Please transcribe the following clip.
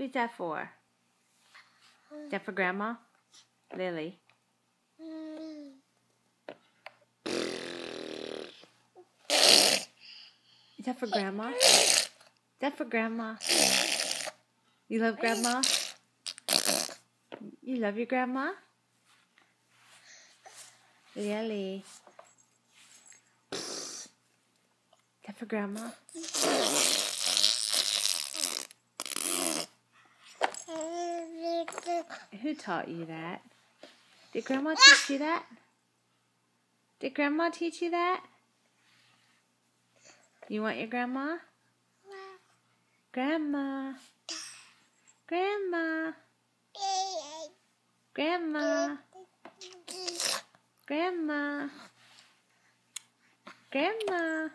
Who's that for? Is that for Grandma? Lily. Is that for Grandma? Is that for Grandma? You love Grandma? You love your Grandma? Lily. Is that for Grandma? Who taught you that? Did Grandma teach you that? Did Grandma teach you that? You want your Grandma? Grandma. Grandma. Grandma. Grandma. Grandma.